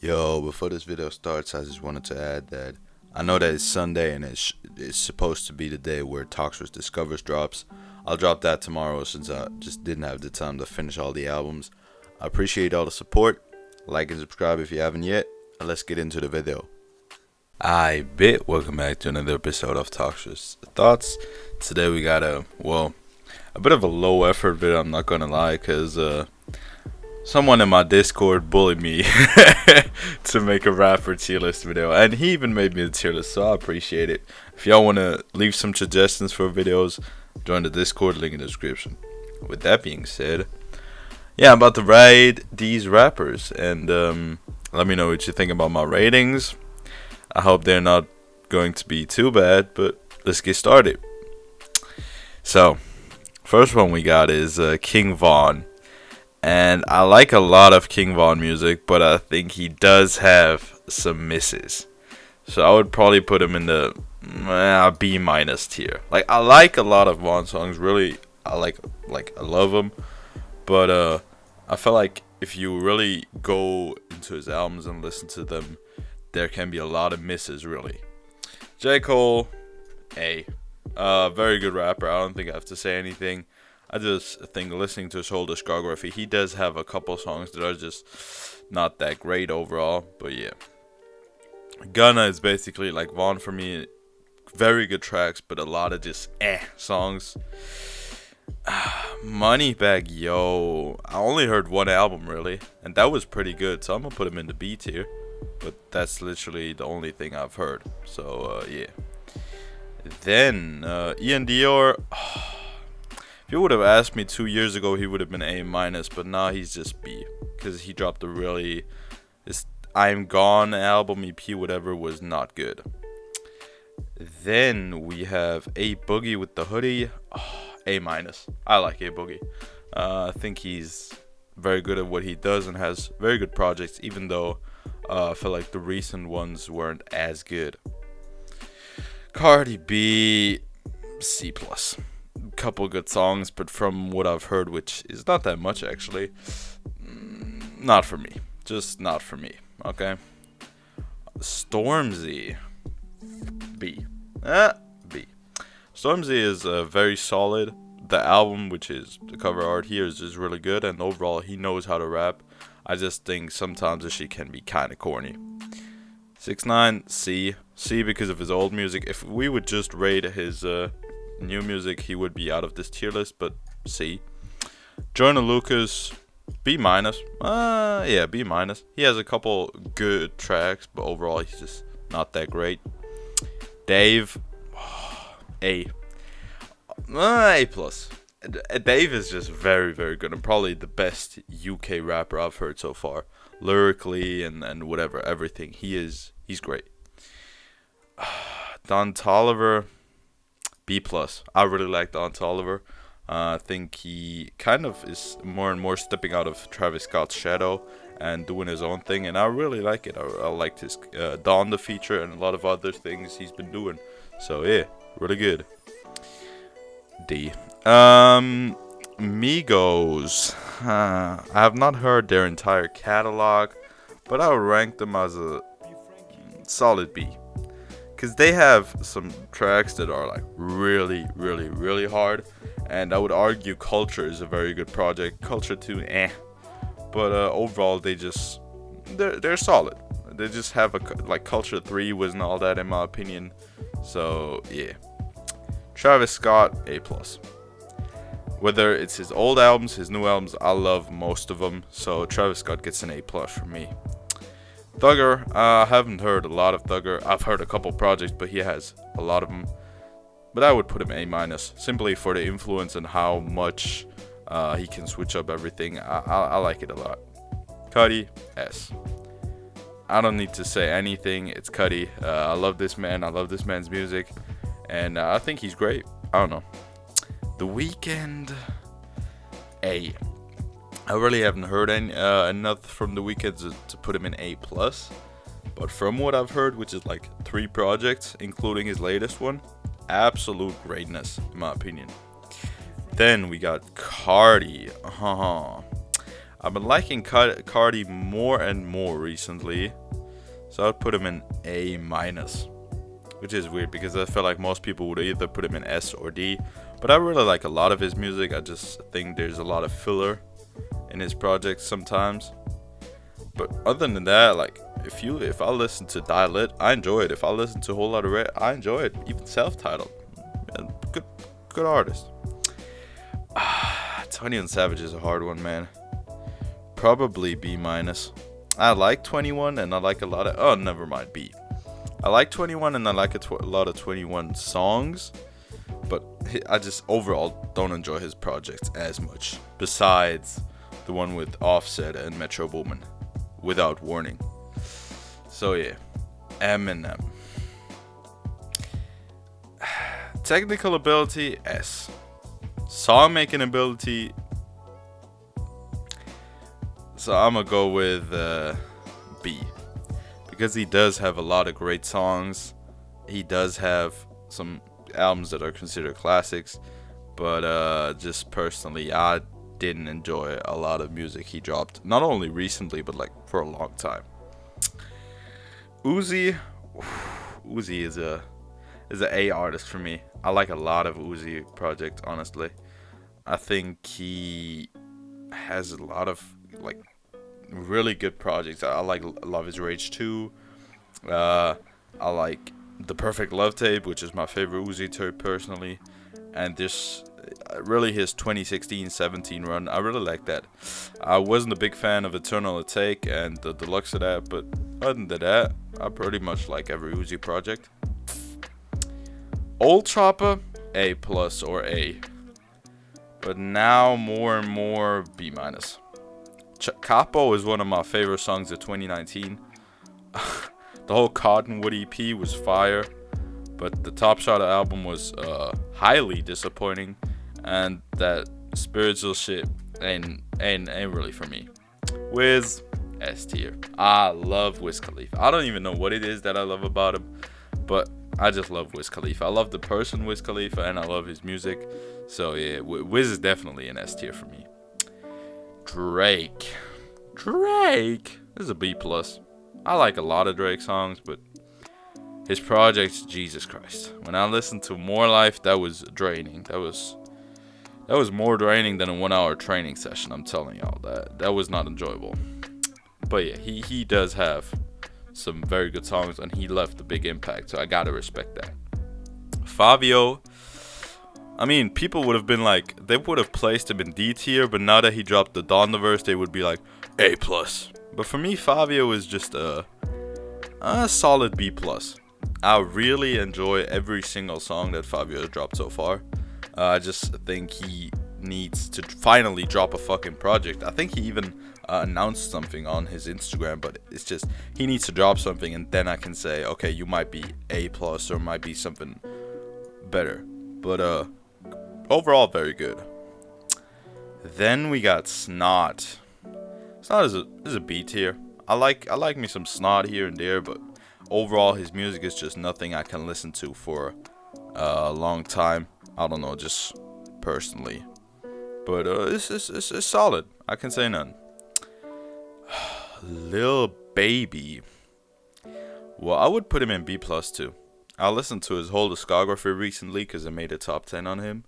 Yo, before this video starts, I just wanted to add that I know that it's Sunday and it's supposed to be the day where Toxiris Discovers drops. I'll drop that tomorrow since I just didn't have the time to finish all the albums. I appreciate all the support. Like and subscribe if you haven't yet. And let's get into the video. Welcome back to another episode of Toxiris Thoughts. Today we got a bit of a low effort video, I'm not gonna lie, because someone in my Discord bullied me to make a rapper tier list video, and he even made me a tier list, so I appreciate it. If y'all want to leave some suggestions for videos, join the Discord, link in the description. With that being said, yeah, I'm about to rate these rappers, and let me know what you think about my ratings. I hope they're not going to be too bad, but let's get started. So, first one we got is King Vaughn. And I like a lot of King Vaughn music, but I think he does have some misses. So I would probably put him in the B minus tier. Like, I like a lot of Vaughn songs, really. I love them, but I feel like if you really go into his albums and listen to them, there can be a lot of misses, really. J. Cole, A. Very good rapper. I don't think I have to say anything. I just think listening to his whole discography, he does have a couple songs that are just not that great overall. But yeah, Gunna is basically like Vaughn for me. Very good tracks, but a lot of just songs. Moneybagg Yo, I only heard one album really, and that was pretty good, so I'm gonna put him in the B tier. But that's literally the only thing I've heard. So yeah. Then Ian Dior. If you would have asked me 2 years ago, he would have been A minus, but now he's just B, because he dropped this I'm Gone album, EP, whatever, was not good. Then we have A Boogie with the Hoodie, A minus. I like A Boogie. I think he's very good at what he does and has very good projects, even though I feel like the recent ones weren't as good. Cardi B, C plus. Couple good songs, but from what I've heard, which is not that much actually, not for me. Just not for me. Okay. Stormzy, B. B. Stormzy is very solid. The album, which is the cover art here, is just really good, and overall he knows how to rap. I just think sometimes the shit can be kind of corny. 6ix9ine, C. C because of his old music. If we would just rate his new music, he would be out of this tier list, but C. Joyner Lucas, B minus. Yeah, B minus. He has a couple good tracks, but overall he's just not that great. Dave, A. A plus. Dave is just very, very good, and probably the best UK rapper I've heard so far, lyrically and whatever, everything. He's great. Don Toliver, B plus. I really like Don Toliver. I think he kind of is more and more stepping out of Travis Scott's shadow and doing his own thing, and I really like it. I liked his Dawn the feature and a lot of other things he's been doing. So yeah, really good. D. Migos. I have not heard their entire catalog, but I would rank them as a solid B. Because they have some tracks that are like really, really, really hard. And I would argue Culture is a very good project. Culture 2, But overall, they're solid. They just have like Culture 3 wasn't all that in my opinion. So yeah. Travis Scott, A plus. Whether it's his old albums, his new albums, I love most of them. So Travis Scott gets an A plus from me. Thugger, I haven't heard a lot of Thugger. I've heard a couple projects, but he has a lot of them. But I would put him A minus, simply for the influence and how much he can switch up everything. I like it a lot. Cudi, S. I don't need to say anything. It's Cudi. I love this man. I love this man's music, and I think he's great. I don't know. The Weeknd, A. I really haven't heard enough from The Weeknd to put him in A plus, but from what I've heard, which is like 3 projects, including his latest one, absolute greatness in my opinion. Then we got Cardi. I've been liking Cardi more and more recently, so I'd put him in A minus, which is weird because I feel like most people would either put him in S or D. But I really like a lot of his music. I just think there's a lot of filler in his projects sometimes. But other than that, like if I listen to Die Lit, I enjoy it. If I listen to Whole Lotta Red, I enjoy it. Even self-titled, good artist. 21 Savage is a hard one, man. Probably B minus. I like 21 and I like a lot of. Oh, never mind, B. I like 21 and I like a lot of 21 songs, but I just overall don't enjoy his projects as much. Besides the one with Offset and Metro Boomin, Without Warning. So yeah, Eminem. Technical ability, S. Song making ability. So I'm gonna go with B. Because he does have a lot of great songs. He does have some albums that are considered classics. But just personally, I didn't enjoy a lot of music he dropped. Not only recently, but like for a long time. Uzi is an A artist for me. I like a lot of Uzi projects, honestly. I think he has a lot of like really good projects. I like Love Is Rage 2. I like The Perfect Love Tape, which is my favorite Uzi tape personally. And this really his 2016-17 run, I really like that. I wasn't a big fan of Eternal Atake and the deluxe of that, but other than that, I pretty much like every Uzi project. Old Chopper, A plus or A. But now more and more B minus. Capo is one of my favorite songs of 2019. The whole Cottonwood EP was fire, but the Top Shot album was highly disappointing, and that spiritual shit ain't really for me. Wiz, S tier. I love Wiz Khalifa. I don't even know what it is that I love about him, but I just love Wiz Khalifa. I love the person Wiz Khalifa, and I love his music. So yeah, Wiz is definitely an S tier for me. Drake this is a B plus. I like a lot of Drake songs, but his projects, Jesus Christ. When I listened to More Life, that was draining. That was more draining than a 1 hour training session. I'm telling y'all that was not enjoyable. But yeah, he does have some very good songs, and he left a big impact, so I gotta respect that. Fabio, I mean, people would have been like, they would have placed him in D tier, but now that he dropped the Dondaverse, they would be like A plus. But for me, Fabio is just a solid B plus. I really enjoy every single song that Fabio has dropped so far. I just think he needs to finally drop a fucking project. I think he even announced something on his Instagram, but it's just he needs to drop something, and then I can say, okay, you might be A plus or might be something better. But overall, very good. Then we got Snot. Snot is a B tier. I like me some Snot here and there, but overall his music is just nothing I can listen to for a long time. I don't know, just personally. But it's solid. I can say none. Lil Baby. Well, I would put him in B plus too. I listened to his whole discography recently because I made a top 10 on him.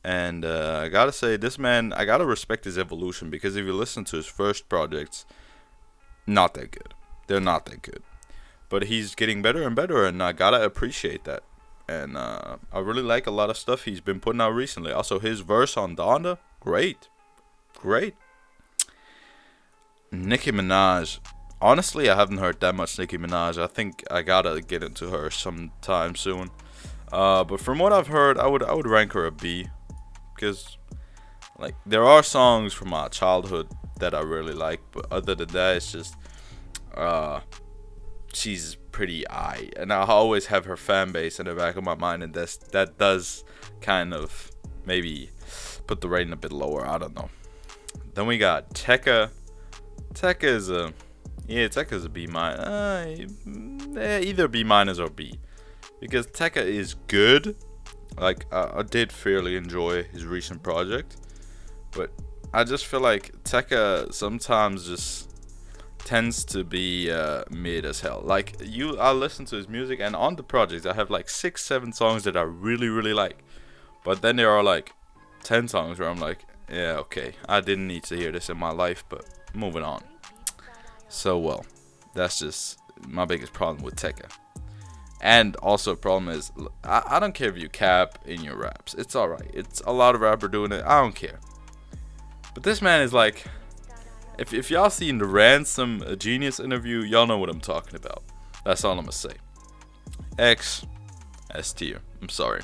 And I gotta say, this man, I gotta respect his evolution, because if you listen to his first projects, not that good. They're not that good. But he's getting better and better, and I gotta appreciate that. And I really like a lot of stuff he's been putting out recently. Also, his verse on Donda, great. Nicki Minaj. Honestly, I haven't heard that much Nicki Minaj. I think I gotta get into her sometime soon. But from what I've heard, I would rank her a B. Because, like, there are songs from my childhood that I really like, but other than that, it's just, she's pretty aight, and I always have her fan base in the back of my mind, and that does kind of maybe put the rating a bit lower. I don't know. Then we got Tekka. Tekka is a B minus. Either B minus or B, because Tekka is good. Like, I did fairly enjoy his recent project, but I just feel like Tekka sometimes just tends to be mid as hell. Like I listen to his music, and on the projects I have like 6-7 songs that I really really like, but then there are like 10 songs where I'm like, yeah, okay, I didn't need to hear this in my life, but moving on. So well, that's just my biggest problem with Tekka. And also, problem is, I don't care if you cap in your raps. It's alright. It's a lot of rapper doing it. I don't care. But this man is like, if y'all seen the Ransom Genius interview, y'all know what I'm talking about. That's all I'm gonna say. X, S tier. I'm sorry.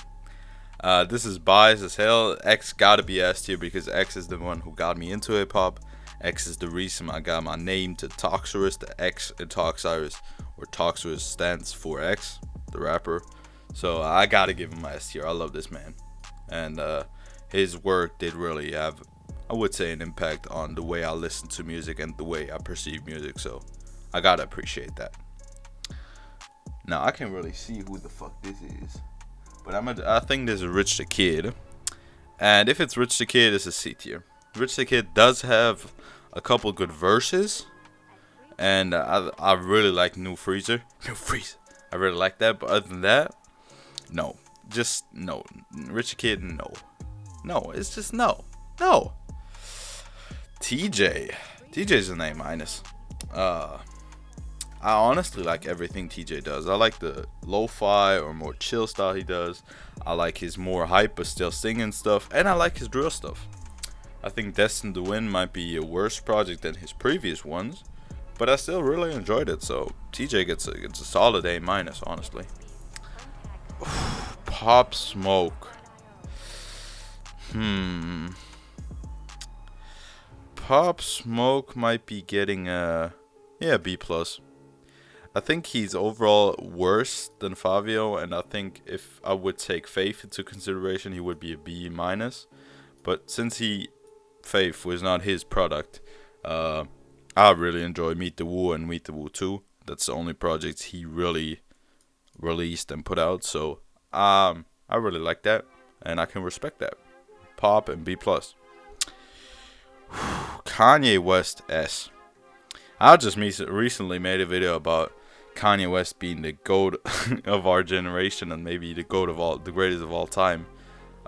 This is biased as hell. X gotta be S tier because X is the one who got me into hip hop. X is the reason I got my name to Toxiris. The X in Toxiris, where Toxiris stands for X, the rapper. So I gotta give him my S tier. I love this man, and his work did really have, I would say, an impact on the way I listen to music and the way I perceive music. So I gotta appreciate that. Now I can't really see who the fuck this is, but I think this is Rich the Kid, and if it's Rich the Kid, it's a C tier. Rich the Kid does have a couple good verses, and I really like New Freezer. I really like that, but other than that, no. Just no. Rich the Kid, no. No, it's just no. No. TJ's an A minus. I honestly like everything TJ does. I like the lo-fi or more chill style he does. I like his more hype but still singing stuff, and I like his drill stuff. I think Destined to Win might be a worse project than his previous ones, but I still really enjoyed it. So TJ gets a solid A minus, honestly. Pop Smoke. Pop Smoke might be getting a B plus. I think he's overall worse than Fabio, and I think if I would take Faith into consideration, he would be a B minus. But since Faith was not his product, I really enjoy Meet the Woo and Meet the Woo 2. That's the only projects he really released and put out. So I really like that, and I can respect that. Pop and B plus. Kanye West S. I just recently made a video about Kanye West being the GOAT of our generation and maybe the GOAT of the greatest of all time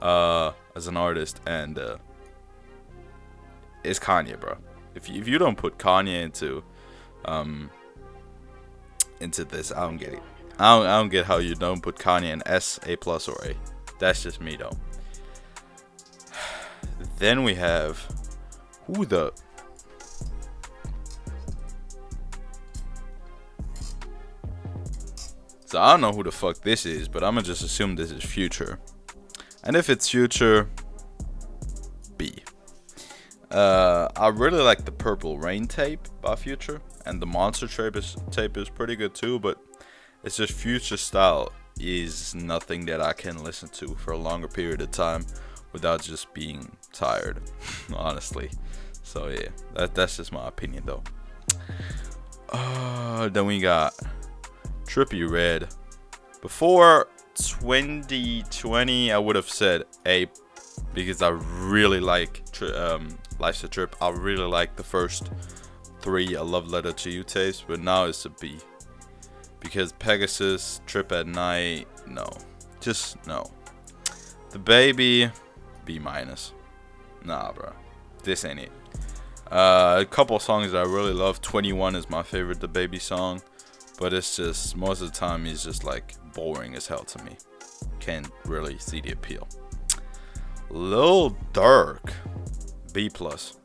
as an artist, and it's Kanye, bro. If you don't put Kanye into this, I don't get it. I don't get how you don't put Kanye in S, A plus, or A. That's just me though. Then we have So I don't know who the fuck this is, but I'm gonna just assume this is Future. And if it's Future, B. I really like the Purple Rain tape by Future, and the Monster tape is pretty good too, but it's just Future style is nothing that I can listen to for a longer period of time without just being tired, honestly. So yeah, that's just my opinion though. Then we got Trippy Red. Before 2020, I would have said A, because I really like Life's a Trip. I really like the first 3 A Love Letter to You tapes, but now it's a B. Because Pegasus, Trip at Night, no. Just no. The Baby, B minus. Nah, bro. This ain't it. A couple songs that I really love. 21 is my favorite The Baby song, but it's just, most of the time he's just like boring as hell to me. Can't really see the appeal. Lil Durk, B plus.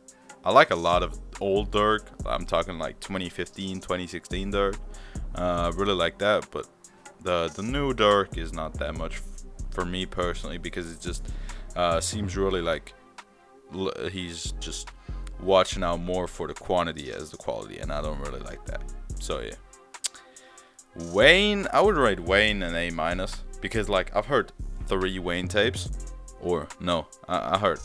I like a lot of old Durk. I'm talking like 2015, 2016 Durk. I really like that, but the new Durk is not that much for me personally, because it just seems really like he's just watching out more for the quantity as the quality, and I don't really like that. So yeah. Wayne, I would rate Wayne an A minus, because like I've heard 3 Wayne tapes, or no, I heard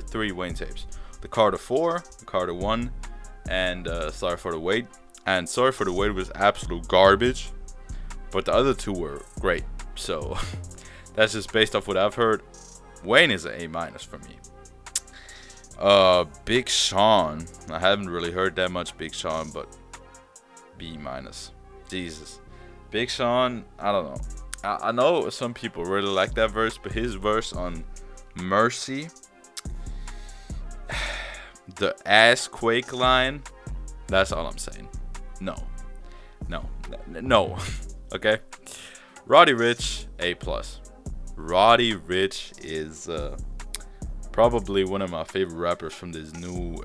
3 Wayne tapes. The Carter 4, the Carter 1, and Sorry for the Wait. And Sorry for the Wait was absolute garbage, but the other 2 were great. So that's just based off what I've heard. Wayne is an A minus for me. Big Sean. I haven't really heard that much Big Sean, but B minus. Jesus. Big Sean, I don't know. I know some people really like that verse, but his verse on Mercy, the ass quake line, that's all I'm saying. No. Okay. Roddy Ricch, A+. Roddy Ricch is probably one of my favorite rappers from this new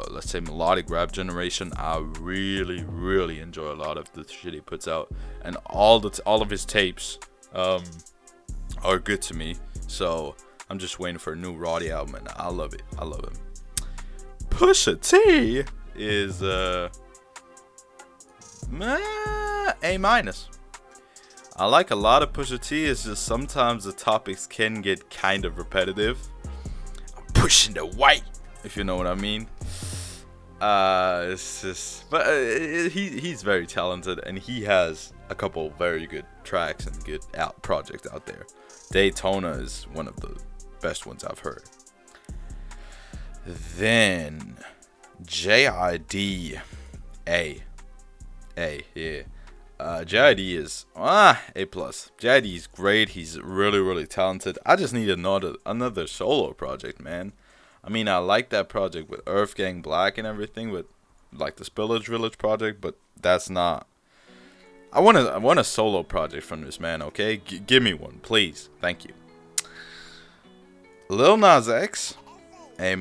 let's say melodic rap generation. I really enjoy a lot of the shit he puts out, and all of his tapes are good to me. So I'm just waiting for a new Roddy album, and I love it. I love him. Pusha T is A-. I like a lot of Pusha T. It's just sometimes the topics can get kind of repetitive. I'm pushing the white, if you know what I mean. It's just, but he's very talented, and he has a couple very good tracks and good projects out there. Daytona is one of the best ones I've heard. Then JID, A, yeah. JID is A+. JID is great. He's really talented. I just need another solo project, man. I mean, I like that project with Earth Gang Black and everything, with like the Spillage Village project, but that's not. I want a solo project from this man. Okay, give me one, please. Thank you. Lil Nas X, A-.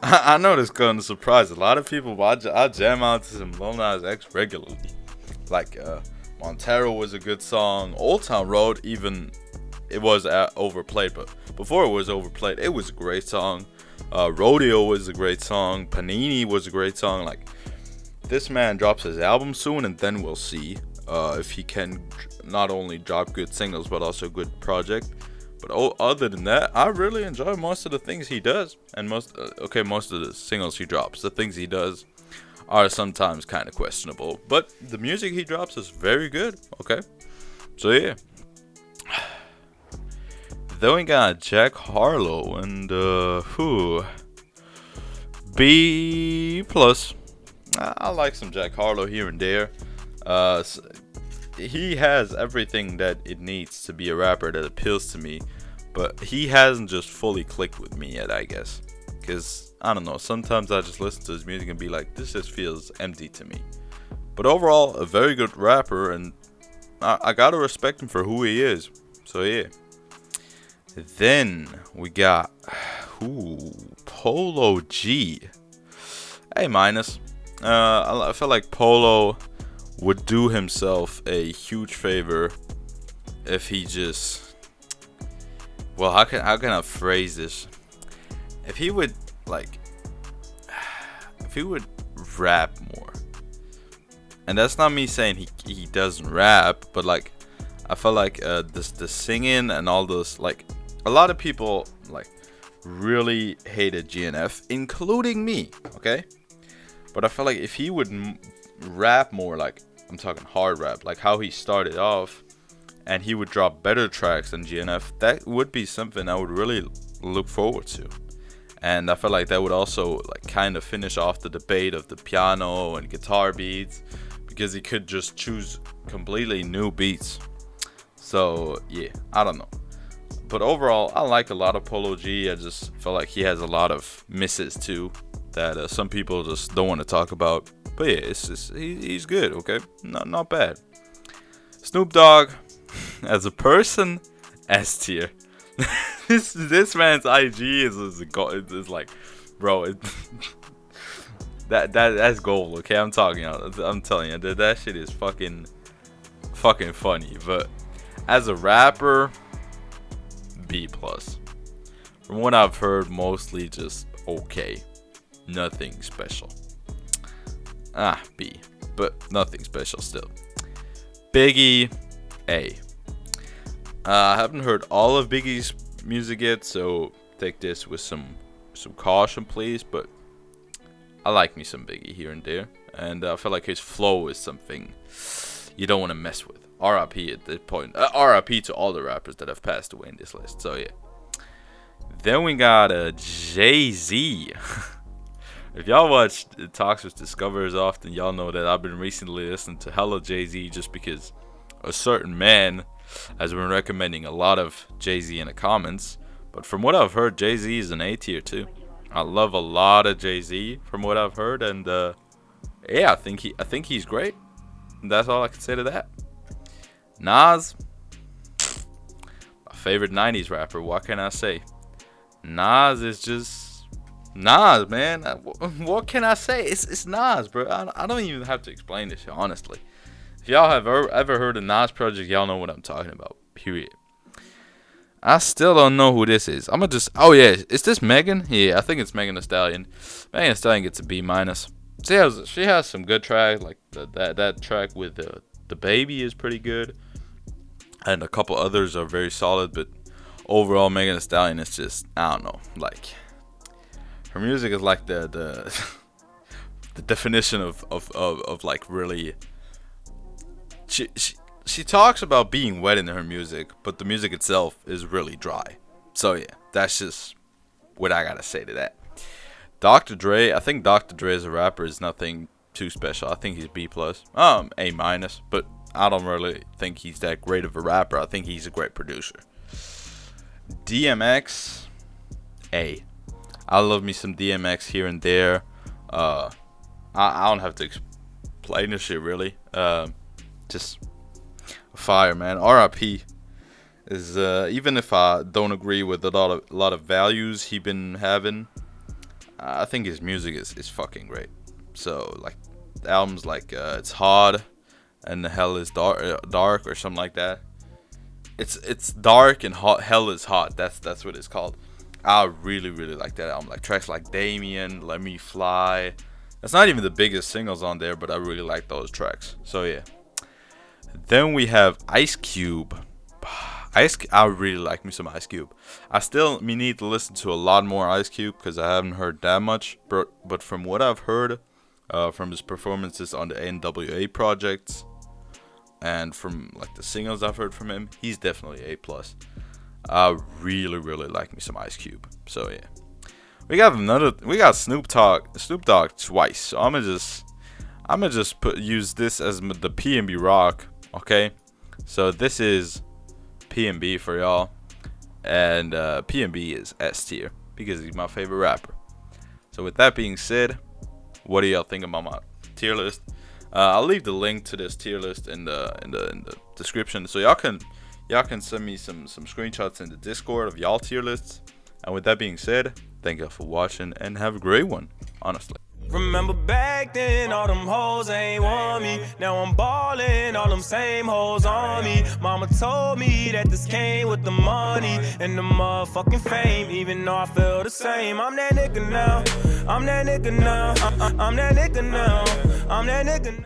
I know this is gonna surprise a lot of people, but I jam out to some Lil Nas X regularly. Like Montero was a good song. Old Town Road, even it was overplayed, but before it was overplayed, it was a great song. Rodeo was a great song. Panini was a great song. Like, this man drops his album soon, and then we'll see if he can not only drop good singles but also good project. But other than that, I really enjoy most of the things he does, and most of the singles he drops. The things he does are sometimes kind of questionable, but the music he drops is very good. Okay, so yeah. Then we got Jack Harlow and B+. I like some Jack Harlow here and there. He has everything that it needs to be a rapper that appeals to me, but he hasn't just fully clicked with me yet, I guess. Because, I don't know, sometimes I just listen to his music and be like, this just feels empty to me. But overall, a very good rapper, and I gotta respect him for who he is. So yeah. Then we got Polo G, A-. I feel like Polo would do himself a huge favor if he just, well, how can I phrase this? If he would rap more. And that's not me saying he doesn't rap, but like, I feel like the singing and all those, like, a lot of people like really hated GNF, including me, okay? But I feel like if he would rap more, like, I'm talking hard rap, like how he started off, and he would drop better tracks than GNF, that would be something I would really look forward to. And I feel like that would also like kind of finish off the debate of the piano and guitar beats, because he could just choose completely new beats. So yeah, I don't know. But overall, I like a lot of Polo G. I just feel like he has a lot of misses too that some people just don't want to talk about. But yeah, he's good, okay? Not bad. Snoop Dogg, as a person, S tier. this man's IG is like, bro, that's gold, okay? I'm telling you, that shit is fucking funny. But as a rapper, B+. From what I've heard, mostly just okay, nothing special. B, but nothing special still. Biggie, A. I haven't heard all of Biggie's music yet, so take this with some caution, please. But I like me some Biggie here and there, and I feel like his flow is something you don't want to mess with. R.I.P. at this point. R.I.P. to all the rappers that have passed away in this list. So yeah. Then we got Jay-Z. If y'all watch Toxiris Discover often, y'all know that I've been recently listening to hella Jay-Z just because a certain man has been recommending a lot of Jay-Z in the comments. But from what I've heard, Jay-Z is an A tier too. I love a lot of Jay-Z from what I've heard, and yeah, I think he's great. And that's all I can say to that. Nas, my favorite 90s rapper. What can I say? Nas is just Nas, man. What can I say? It's Nas, bro. I don't even have to explain this shit, honestly. If y'all have ever heard of Nas Project, y'all know what I'm talking about. Period. I still don't know who this is. Oh yeah, is this Megan? Yeah, I think it's Megan Thee Stallion. Megan Thee Stallion gets a B-. She has some good tracks, like that track with the baby is pretty good, and a couple others are very solid. But overall, Megan Thee Stallion is just, I don't know, like her music is like the definition of like really. She talks about being wet in her music, but the music itself is really dry. So yeah, that's just what I gotta say to that. Dr. Dre, I think Dr. Dre as a rapper is nothing too special. I think he's B+, A-, but I don't really think he's that great of a rapper. I think he's a great producer. DMX, A. I love me some DMX here and there. I don't have to explain this shit really. Just fire, man. R.I.P. is even if I don't agree with a lot of values he been having, I think his music is fucking great. So like the albums like It's Hard and The Hell is Dark or something like that. It's dark and hot. Hell is hot. That's what it's called. I really like that album. Like tracks like Damien, Let Me Fly. That's not even the biggest singles on there, but I really like those tracks. So yeah. Then we have Ice Cube. I really like me some Ice Cube. I still need to listen to a lot more Ice Cube because I haven't heard that much. But from what I've heard, from his performances on the NWA projects, and from like the singles I've heard from him, he's definitely A+. I really like me some Ice Cube. So yeah, we got Snoop Dogg twice. So I'm gonna just use this as the P&B Rock. Okay, so this is P&B for y'all, and P&B is S tier because he's my favorite rapper. So with that being said, what do y'all think about my tier list? I'll leave the link to this tier list in the description, so y'all can send me some screenshots in the Discord of y'all tier lists. And with that being said, thank y'all for watching and have a great one. Honestly. Remember back then, all them hoes ain't want me. Now I'm ballin', all them same hoes on me. Mama told me that this came with the money and the motherfucking fame. Even though I feel the same, I'm that nigga now. I'm that nigga now. I'm that nigga now. I'm that nigga now.